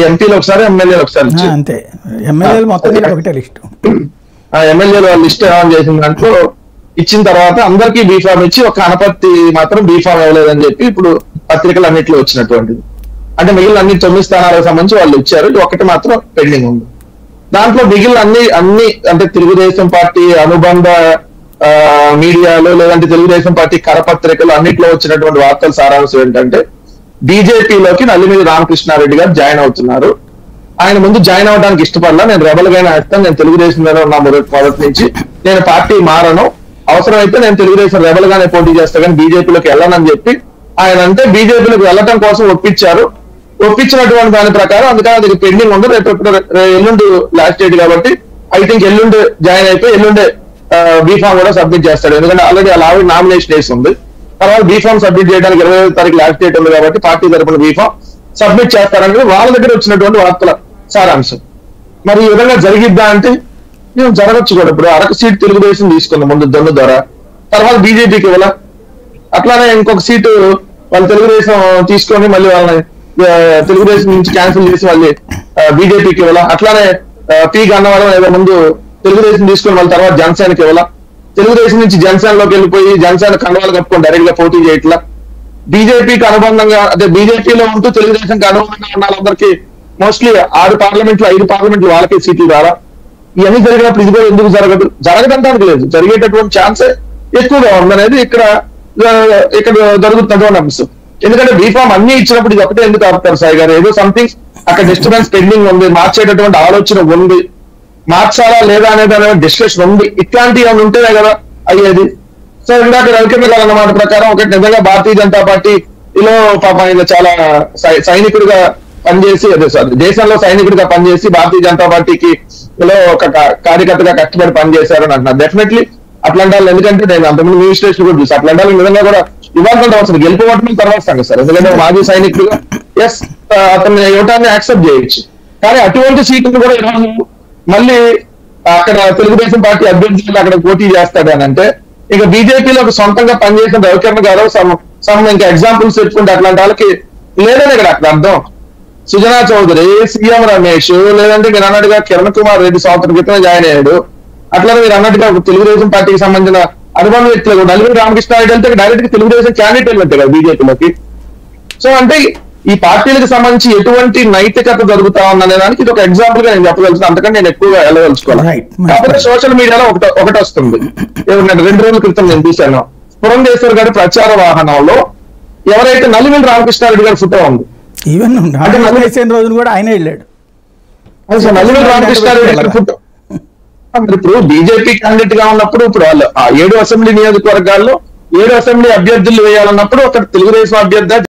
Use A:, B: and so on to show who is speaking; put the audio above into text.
A: ఎంపీలు ఒకసారి ఎమ్మెల్యేలు ఒకసారి
B: అంతే. ఎమ్మెల్యేలు మొత్తం ఒకటే లిస్ట్.
A: ఎమ్మెల్యేలు వాళ్ళ లిస్ట్ ఏమని చేసిన దాంట్లో ఇచ్చిన తర్వాత అందరికీ బీఫామ్ ఇచ్చి ఒక అనపర్తి మాత్రం బీఫామ్ ఇవ్వలేదని చెప్పి ఇప్పుడు పత్రికలు అన్నింటిలో వచ్చినటువంటిది. అంటే మిగిలిన అన్ని 9 స్థానాలకు సంబంధించి వాళ్ళు ఇచ్చారు, ఒకటి మాత్రం పెండింగ్ ఉంది. దాంట్లో మిగిలిన అన్ని అంటే తెలుగుదేశం పార్టీ అనుబంధ మీడియాలో లేదంటే తెలుగుదేశం పార్టీ కరపత్రికలు అన్నింటిలో వచ్చినటువంటి వార్తల సారాంశం ఏంటంటే బీజేపీలోకి నల్లిమిల్లి రామకృష్ణారెడ్డి గారు జాయిన్ అవుతున్నారు. ఆయన ముందు జాయిన్ అవ్వడానికి ఇష్టపడలా, నేను రెబల్ గానే వేస్తాను, నేను తెలుగుదేశంలోనే ఉన్నా మొదటి నుంచి, నేను పార్టీ మారను, అవసరమైతే నేను తెలుగుదేశం రెబల్ గానే పోటీ చేస్తా కానీ బీజేపీలోకి వెళ్ళనని చెప్పి ఆయన అంటే బీజేపీలోకి వెళ్ళటం కోసం ఒప్పించారు. ఒప్పించినటువంటి దాని ప్రకారం అందుకని అది పెండింగ్ ఉంది. రేపు ఎల్లుండి లాస్ట్ డేట్ కాబట్టి ఐ థింక్ ఎల్లుండి జాయిన్ అయిపోయి ఎల్లుండే బీఫామ్ కూడా సబ్మిట్ చేస్తాడు. ఎందుకంటే ఆల్రెడీ అలా నామినేషన్ వేసి ఉంది. తర్వాత బీఫామ్ సబ్మిట్ చేయడానికి 25వ తారీఖు లాస్ట్ డేట్ ఉంది కాబట్టి పార్టీ తరపున బీఫామ్ సబ్మిట్ చేస్తారని వాళ్ళ దగ్గర వచ్చినటువంటి వార్తల సారాంశం. మరి ఈ విధంగా జరిగిద్దా అంటే మేము జరగచ్చు కూడా. ఇప్పుడు అరకు సీట్ తెలుగుదేశం తీసుకుందాం ముందు దొన్ను ద్వారా, తర్వాత బీజేపీకి ఇవ్వాల, అట్లానే ఇంకొక సీటు వాళ్ళు తెలుగుదేశం తీసుకొని మళ్ళీ వాళ్ళని తెలుగుదేశం నుంచి క్యాన్సిల్ చేసి మళ్ళీ బీజేపీకి ఇవ్వాల, అట్లానే పి గన్నవరం ఏదో ముందు తెలుగుదేశం తీసుకొని వాళ్ళ తర్వాత జనసేనకి ఇవ్వాల, తెలుగుదేశం నుంచి జనసేనలోకి వెళ్ళిపోయి జనసేన కండవాలు కప్పుకొని డైరెక్ట్ గా పోటీ చేయట్లా, బీజేపీకి అనుబంధంగా అంటే బీజేపీలో ఉంటూ తెలుగుదేశంకి అనుబంధంగా ఉన్న వాళ్ళందరికీ మోస్ట్లీ 6 పార్లమెంట్లు 5 పార్లమెంట్లు వాళ్ళకే సీట్లు రాలా. ఇవన్నీ జరిగినప్పుడు ఇది కూడా ఎందుకు జరగదంటానికి లేదు, జరిగేటటువంటి ఛాన్సే ఎక్కువగా ఉందనేది ఇక్కడ జరుగుతున్నటువంటి అంశం. ఎందుకంటే బీఫామ్ అన్ని ఇచ్చినప్పుడు ఇది ఒకటే ఎందుకు ఆపుతారు సాయి గారు? ఏదో సంథింగ్ అక్కడ డిస్టర్బెన్స్ పెండింగ్ ఉంది, మార్చేటటువంటి ఆలోచన ఉంది, మార్చాలా లేదా అనేది డిస్కషన్ ఉంది, ఇట్లాంటివి ఏమైనా ఉంటేనే కదా అయ్యేది. సో ఇందాక రవికిరణ్ గారు అన్నమాట ప్రకారం ఒకటి నిజంగా భారతీయ జనతా పార్టీలో పాప ఆయన చాలా సైనికుడిగా పనిచేసి దేశంలో సైనికుడిగా పనిచేసి భారతీయ జనతా పార్టీకి ఒక కార్యకర్తగా కష్టపడి పనిచేశారని అంటున్నారు. డెఫినెట్లీ అట్లాంటి వాళ్ళు, ఎందుకంటే నేను అంతమంది న్యూస్ స్టేషన్ కూడా చూసి అట్లాంటి వాళ్ళు నిజంగా కూడా ఇవ్వాల్సిన అవసరం గెలుపుకోవటం తర్వాత సంగతి సార్. ఎందుకంటే మాజీ సైనికుడిగా ఎస్ అతన్ని ఇవ్వటాన్ని యాక్సెప్ట్ చేయొచ్చు, కానీ అటువంటి సీట్ను కూడా ఈరోజు మళ్ళీ అక్కడ తెలుగుదేశం పార్టీ అభ్యర్థులు అక్కడ పోటీ చేస్తాడని అంటే ఇక బీజేపీలో సొంతంగా పనిచేసిన రవికిరణ్ గారు ఇంకా ఎగ్జాంపుల్స్ పెట్టుకుంటే అట్లాంటి వాళ్ళకి లేదని ఇక్కడ అక్కడ అర్థం. సుజనా చౌదరి, సీఎం రమేష్, లేదంటే మీరు అన్నట్టుగా కిరణ్ కుమార్ రెడ్డి సంవత్సరం క్రితమే జాయిన్ అయ్యాడు. అట్లానే మీరు అన్నట్టుగా తెలుగుదేశం పార్టీకి సంబంధించిన అనుబంధ వ్యక్తులు నల్లిమిల్లి రామకృష్ణారెడ్డి వెళ్తే డైరెక్ట్ గా తెలుగుదేశం క్యాండిడేట్ వెళ్ళినట్టే కదా బీజేపీలోకి. సో అంటే ఈ పార్టీలకు సంబంధించి ఎటువంటి నైతికత జరుగుతా ఉందనే దానికి ఇది ఒక ఎగ్జాంపుల్ గా నేను చెప్పగలుగుతాను. అంతకంటే నేను ఎక్కువగా వెళ్ళదలుచుకోవాలి. కాకపోతే సోషల్ మీడియాలో ఒకటి వస్తుంది. 2 రోజుల క్రితం నేను చూశాను, పురంధేశ్వర్ గారి ప్రచార వాహనంలో ఎవరైతే నల్లిమిల్లి రామకృష్ణారెడ్డి గారి ఫోటో ఉంది.
B: ఈవెన్ అంటే రోజున కూడా ఆయన వెళ్ళాడు.
A: నల్లిమిల్లి రామకృష్ణారెడ్డి గారి ఫోటో ఇప్పుడు బీజేపీ క్యాండిడేట్ గా ఉన్నప్పుడు ఇప్పుడు వాళ్ళు 7 అసెంబ్లీ నియోజకవర్గాల్లో 7 అసెంబ్లీ అభ్యర్థులు వేయాలన్నప్పుడు ఒక తెలుగుదేశం అభ్యర్థి